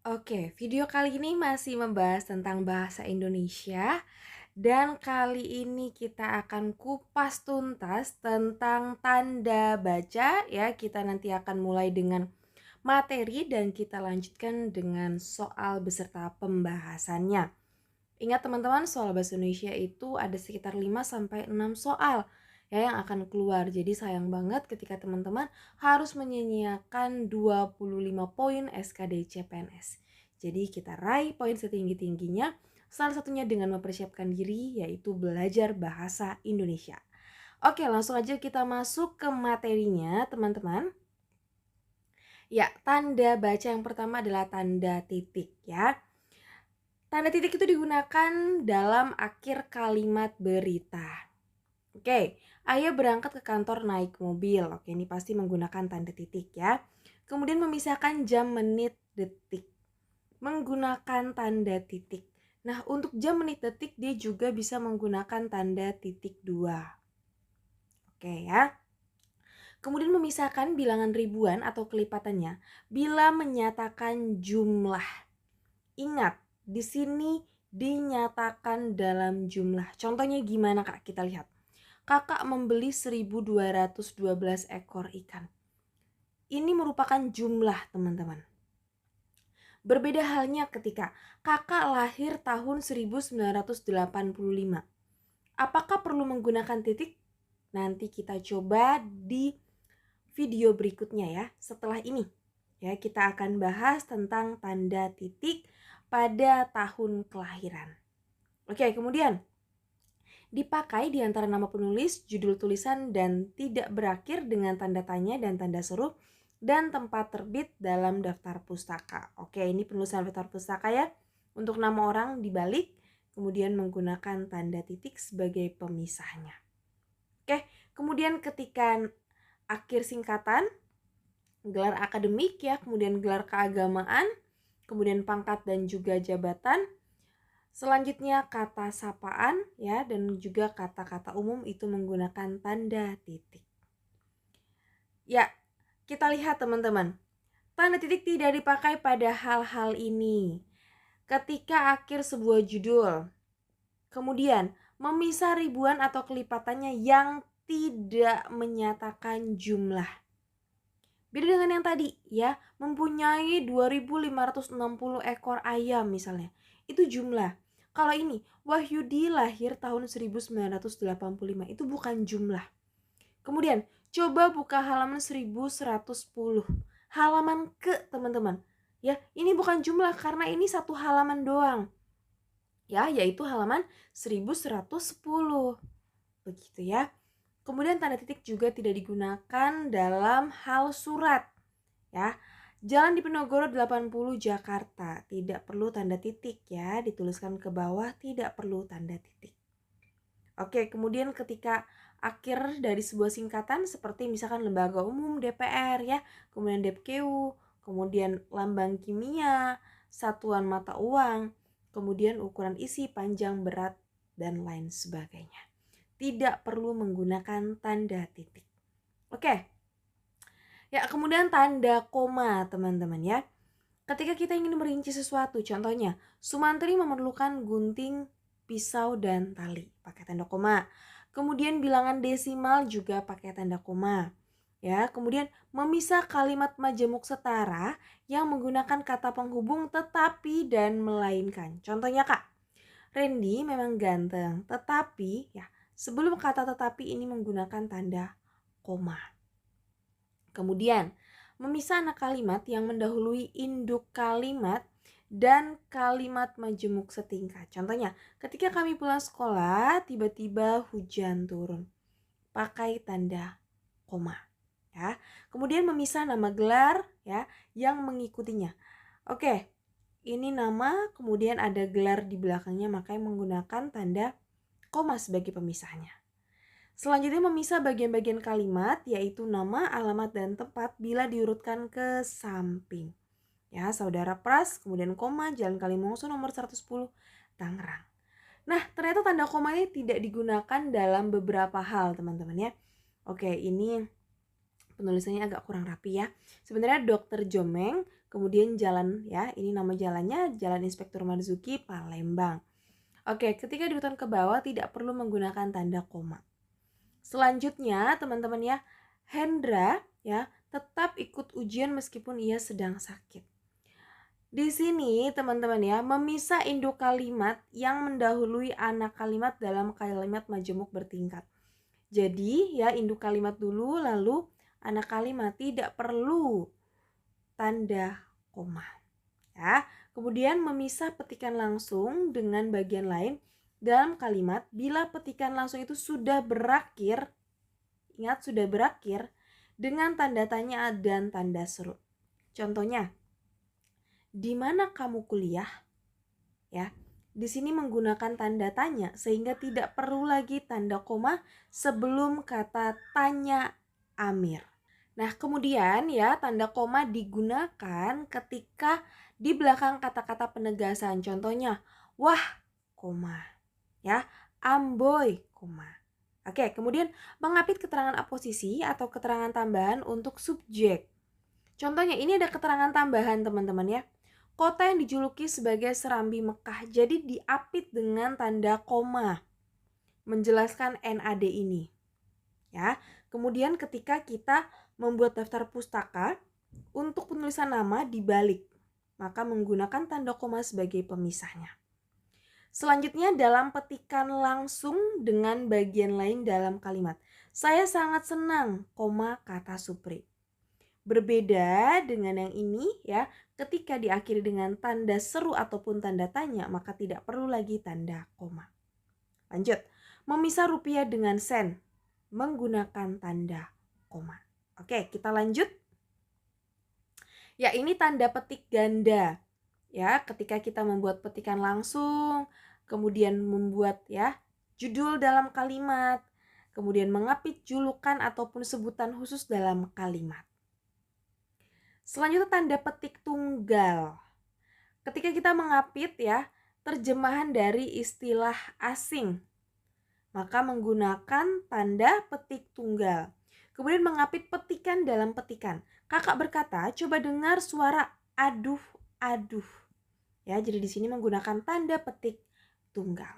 Oke, video kali ini masih membahas tentang bahasa Indonesia dan kali ini kita akan kupas tuntas tentang tanda baca ya. Kita nanti akan mulai dengan materi dan kita lanjutkan dengan soal beserta pembahasannya. Ingat teman-teman, soal bahasa Indonesia itu ada sekitar 5 sampai 6 soal ya yang akan keluar. Jadi sayang banget ketika teman-teman harus menyia-nyiakan 25 poin SKD CPNS. Jadi kita raih poin setinggi-tingginya, salah satunya dengan mempersiapkan diri yaitu belajar bahasa Indonesia. Oke, langsung aja kita masuk ke materinya, teman-teman. Ya, tanda baca yang pertama adalah tanda titik ya. Tanda titik itu digunakan dalam akhir kalimat berita. Oke, ayah berangkat ke kantor naik mobil. Oke, ini pasti menggunakan tanda titik ya. Kemudian memisahkan jam, menit, detik. Menggunakan tanda titik. Nah, untuk jam, menit, detik dia juga bisa menggunakan tanda titik 2. Oke ya. Kemudian memisahkan bilangan ribuan atau kelipatannya bila menyatakan jumlah. Ingat, di sini dinyatakan dalam jumlah. Contohnya gimana Kak? Kita lihat. Kakak membeli 1212 ekor ikan. Ini merupakan jumlah, teman-teman. Berbeda halnya ketika kakak lahir tahun 1985. Apakah perlu menggunakan titik? Nanti kita coba di video berikutnya ya, setelah ini. Ya, kita akan bahas tentang tanda titik pada tahun kelahiran. Oke, kemudian dipakai di antara nama penulis, judul tulisan, dan tidak berakhir dengan tanda tanya dan tanda seru, dan tempat terbit dalam daftar pustaka. Oke, ini penulisan daftar pustaka ya. Untuk nama orang dibalik, kemudian menggunakan tanda titik sebagai pemisahnya. Oke, kemudian ketika akhir singkatan, gelar akademik ya, kemudian gelar keagamaan, kemudian pangkat dan juga jabatan. Selanjutnya kata sapaan ya, dan juga kata-kata umum itu menggunakan tanda titik. Ya, kita lihat teman-teman. Tanda titik tidak dipakai pada hal-hal ini. Ketika akhir sebuah judul, kemudian memisah ribuan atau kelipatannya yang tidak menyatakan jumlah. Beda dengan yang tadi ya, mempunyai 2560 ekor ayam misalnya. Itu jumlah. Kalau ini, Wahyudi lahir tahun 1985, itu bukan jumlah. Kemudian, coba buka halaman 1110. Halaman ke, teman-teman. Ya, ini bukan jumlah karena ini satu halaman doang. Ya, yaitu halaman 1110. Begitu ya. Kemudian tanda titik juga tidak digunakan dalam hal surat. Ya. Jalan Diponegoro 80 Jakarta, tidak perlu tanda titik ya, dituliskan ke bawah, tidak perlu tanda titik. Oke, kemudian ketika akhir dari sebuah singkatan seperti misalkan lembaga umum DPR ya, kemudian DPKU, kemudian lambang kimia, satuan mata uang, kemudian ukuran isi, panjang, berat, dan lain sebagainya. Tidak perlu menggunakan tanda titik. Oke. Ya, kemudian tanda koma, teman-teman ya. Ketika kita ingin merinci sesuatu, contohnya, Sumantri memerlukan gunting, pisau, dan tali. Pakai tanda koma. Kemudian bilangan desimal juga pakai tanda koma. Ya, kemudian memisah kalimat majemuk setara yang menggunakan kata penghubung tetapi dan melainkan. Contohnya Kak, Randy memang ganteng, tetapi ya sebelum kata tetapi ini menggunakan tanda koma. Kemudian, memisah anak kalimat yang mendahului induk kalimat dan kalimat majemuk setingkat. Contohnya, ketika kami pulang sekolah, tiba-tiba hujan turun. Pakai tanda koma. Ya. Kemudian memisah nama gelar ya yang mengikutinya. Oke, ini nama, kemudian ada gelar di belakangnya, makanya menggunakan tanda koma sebagai pemisahnya. Selanjutnya memisah bagian-bagian kalimat, yaitu nama, alamat, dan tempat bila diurutkan ke samping. Ya, Saudara Pras, kemudian koma, Jalan Kalimongso nomor 110, Tangerang. Nah, ternyata tanda koma ini tidak digunakan dalam beberapa hal, teman-teman ya. Oke, ini penulisannya agak kurang rapi ya. Sebenarnya Dr. Jomeng kemudian jalan ya, ini nama jalannya Jalan Inspektur Marzuki, Palembang. Oke, ketika diurutan ke bawah tidak perlu menggunakan tanda koma. Selanjutnya teman-teman ya, Hendra ya tetap ikut ujian meskipun ia sedang sakit. Di sini teman-teman ya, memisah induk kalimat yang mendahului anak kalimat dalam kalimat majemuk bertingkat. Jadi ya, induk kalimat dulu lalu anak kalimat, tidak perlu tanda koma. Ya, kemudian memisah petikan langsung dengan bagian lain dalam kalimat bila petikan langsung itu sudah berakhir, ingat sudah berakhir dengan tanda tanya dan tanda seru. Contohnya, di mana kamu kuliah? Ya, di sini menggunakan tanda tanya sehingga tidak perlu lagi tanda koma sebelum kata tanya Amir. Nah, kemudian ya tanda koma digunakan ketika di belakang kata-kata penegasan. Contohnya, wah, koma. Ya, Amboy, koma. Oke, kemudian mengapit keterangan aposisi atau keterangan tambahan untuk subjek. Contohnya ini ada keterangan tambahan teman-teman ya. Kota yang dijuluki sebagai Serambi Mekah, jadi diapit dengan tanda koma menjelaskan NAD ini. Ya, kemudian ketika kita membuat daftar pustaka untuk penulisan nama dibalik, maka menggunakan tanda koma sebagai pemisahnya. Selanjutnya dalam petikan langsung dengan bagian lain dalam kalimat. Saya sangat senang, koma kata Supri. Berbeda dengan yang ini ya, ketika diakhiri dengan tanda seru ataupun tanda tanya, maka tidak perlu lagi tanda koma. Lanjut, memisah rupiah dengan sen menggunakan tanda koma. Oke, kita lanjut. Ya, ini tanda petik ganda. Ya, ketika kita membuat petikan langsung, kemudian membuat ya judul dalam kalimat, kemudian mengapit julukan ataupun sebutan khusus dalam kalimat. Selanjutnya tanda petik tunggal. Ketika kita mengapit ya terjemahan dari istilah asing, maka menggunakan tanda petik tunggal. Kemudian mengapit petikan dalam petikan. Kakak berkata, coba dengar suara aduh, aduh. Ya, jadi di sini menggunakan tanda petik tunggal.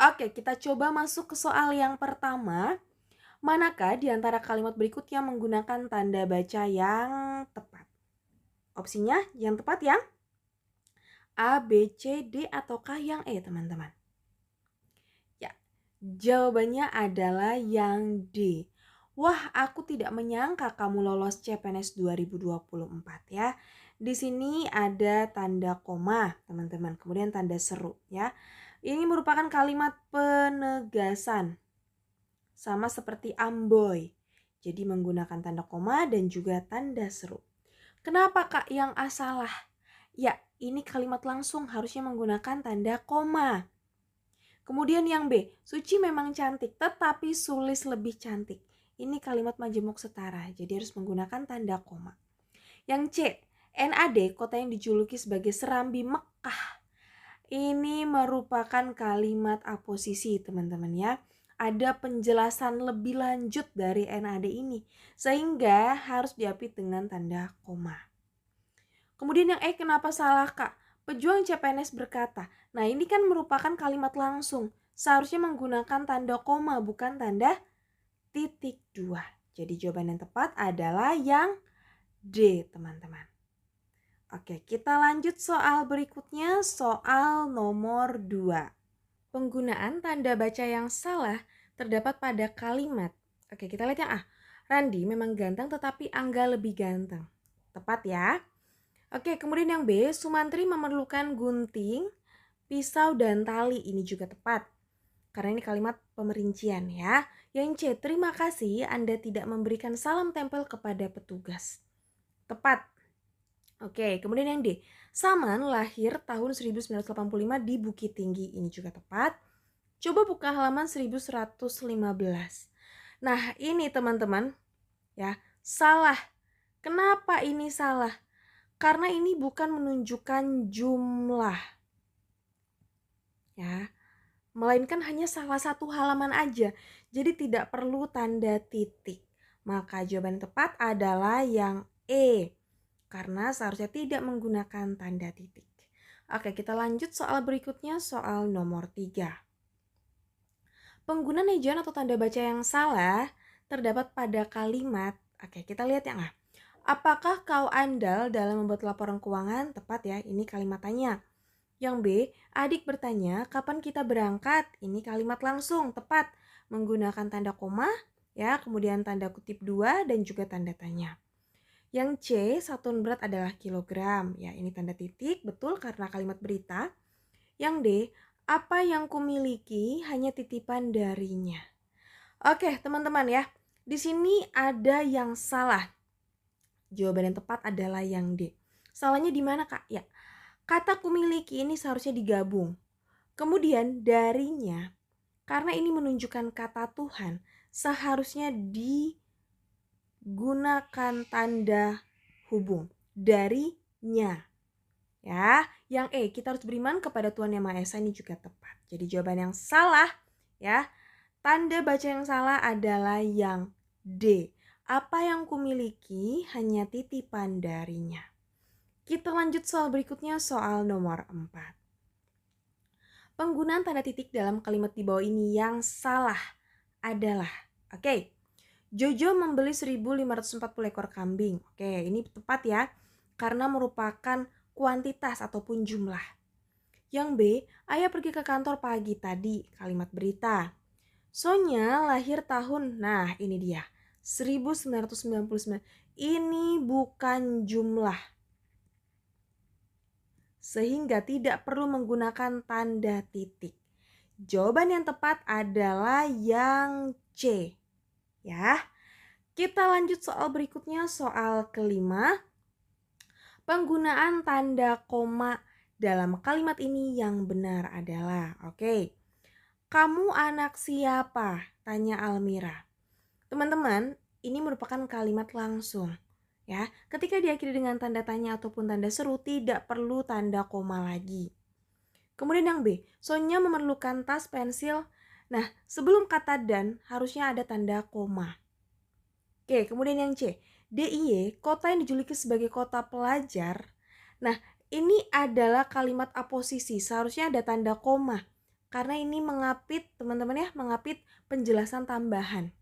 Oke, kita coba masuk ke soal yang pertama. Manakah di antara kalimat berikutnya menggunakan tanda baca yang tepat? Opsinya yang tepat yang A, B, C, D, ataukah yang E, teman-teman? Ya, jawabannya adalah yang D. Wah, aku tidak menyangka kamu lolos CPNS 2024 ya. Di sini ada tanda koma, teman-teman. Kemudian tanda seru ya. Ini merupakan kalimat penegasan. Sama seperti Amboy. Jadi menggunakan tanda koma dan juga tanda seru. Kenapa Kak yang A salah? Ya, ini kalimat langsung harusnya menggunakan tanda koma. Kemudian yang B, Suci memang cantik tetapi Sulis lebih cantik. Ini kalimat majemuk setara, jadi harus menggunakan tanda koma. Yang C, NAD, kota yang dijuluki sebagai Serambi Mekah. Ini merupakan kalimat aposisi, teman-teman ya. Ada penjelasan lebih lanjut dari NAD ini, sehingga harus diapit dengan tanda koma. Kemudian yang E, kenapa salah Kak? Pejuang CPNS berkata, nah ini kan merupakan kalimat langsung, seharusnya menggunakan tanda koma bukan tanda titik dua. Jadi jawaban yang tepat adalah yang D, teman-teman. Oke, kita lanjut soal berikutnya, soal nomor 2. Penggunaan tanda baca yang salah terdapat pada kalimat. Oke, kita lihat yang A. Randi memang ganteng tetapi Angga lebih ganteng. Tepat ya. Oke, kemudian yang B. Sumantri memerlukan gunting, pisau, dan tali. Ini juga tepat. Karena ini kalimat pemerincian ya. Yang C. Terima kasih Anda tidak memberikan salam tempel kepada petugas. Tepat. Oke, kemudian yang D. Saman lahir tahun 1985 di Bukit Tinggi. Ini juga tepat. Coba buka halaman 1115. Nah, ini teman-teman ya, salah. Kenapa ini salah? Karena ini bukan menunjukkan jumlah. Ya. Melainkan hanya salah satu halaman aja. Jadi tidak perlu tanda titik. Maka jawaban tepat adalah yang E. karena seharusnya tidak menggunakan tanda titik. Oke, kita lanjut soal berikutnya, soal nomor 3. Penggunaan ejaan atau tanda baca yang salah terdapat pada kalimat. Oke, kita lihat yang A. Apakah kau andal dalam membuat laporan keuangan? Tepat ya, ini kalimat tanya. Yang B, adik bertanya, kapan kita berangkat? Ini kalimat langsung, tepat. Menggunakan tanda koma, ya, kemudian tanda kutip 2 dan juga tanda tanya. Yang C, satuan berat adalah kilogram. Ya, ini tanda titik, betul karena kalimat berita. Yang D, apa yang kumiliki hanya titipan darinya. Oke, teman-teman ya. Di sini ada yang salah. Jawaban yang tepat adalah yang D. Salahnya di mana, Kak? Ya, kata kumiliki ini seharusnya digabung. Kemudian darinya, karena ini menunjukkan kata Tuhan, seharusnya digunakan tanda hubung. Darinya. Ya, yang E, kita harus beriman kepada Tuhan Yang Maha Esa, ini juga tepat. Jadi jawaban yang salah, ya, tanda baca yang salah adalah yang D. Apa yang kumiliki hanya titipan darinya. Kita lanjut soal berikutnya, soal nomor 4. Penggunaan tanda titik dalam kalimat di bawah ini yang salah adalah, oke, Jojo membeli 1.540 ekor kambing. Oke, ini tepat ya, karena merupakan kuantitas ataupun jumlah. Yang B, ayah pergi ke kantor pagi tadi, kalimat berita. Sonya lahir tahun, nah ini dia, 1999. Ini bukan jumlah, sehingga tidak perlu menggunakan tanda titik. Jawaban yang tepat adalah yang C. Ya, kita lanjut soal berikutnya, soal kelima. Penggunaan tanda koma dalam kalimat ini yang benar adalah, oke, kamu anak siapa? Tanya Almira. Teman-teman, ini merupakan kalimat langsung. Ya, ketika diakhiri dengan tanda tanya ataupun tanda seru, tidak perlu tanda koma lagi. Kemudian yang B, Sonya memerlukan tas, pensil. Nah, sebelum kata dan harusnya ada tanda koma. Oke, kemudian yang C, DIY, kota yang dijuluki sebagai kota pelajar. Nah, ini adalah kalimat aposisi, seharusnya ada tanda koma. Karena ini mengapit, teman-teman ya, mengapit penjelasan tambahan.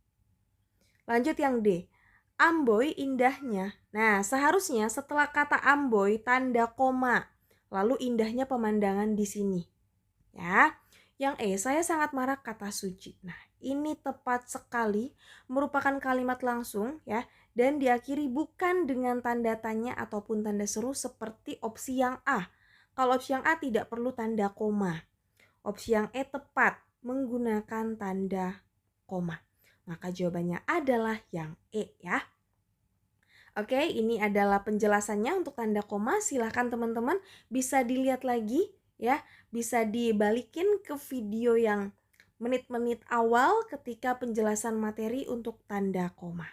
Lanjut yang D, Amboy indahnya. Nah, seharusnya setelah kata Amboy tanda koma, lalu indahnya pemandangan di sini. Ya. Yang E, saya sangat marah, kata Suci. Nah, ini tepat sekali, merupakan kalimat langsung ya, dan diakhiri bukan dengan tanda tanya ataupun tanda seru seperti opsi yang A. Kalau opsi yang A tidak perlu tanda koma. Opsi yang E tepat menggunakan tanda koma. Maka jawabannya adalah yang E ya. Oke, ini adalah penjelasannya untuk tanda koma. Silahkan teman-teman bisa dilihat lagi ya. Bisa dibalikin ke video yang menit-menit awal ketika penjelasan materi untuk tanda koma.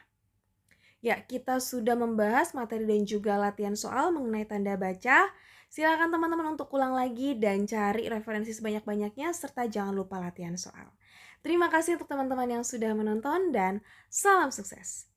Ya, kita sudah membahas materi dan juga latihan soal mengenai tanda baca. Silakan teman-teman untuk ulang lagi dan cari referensi sebanyak-banyaknya serta jangan lupa latihan soal. Terima kasih untuk teman-teman yang sudah menonton dan salam sukses.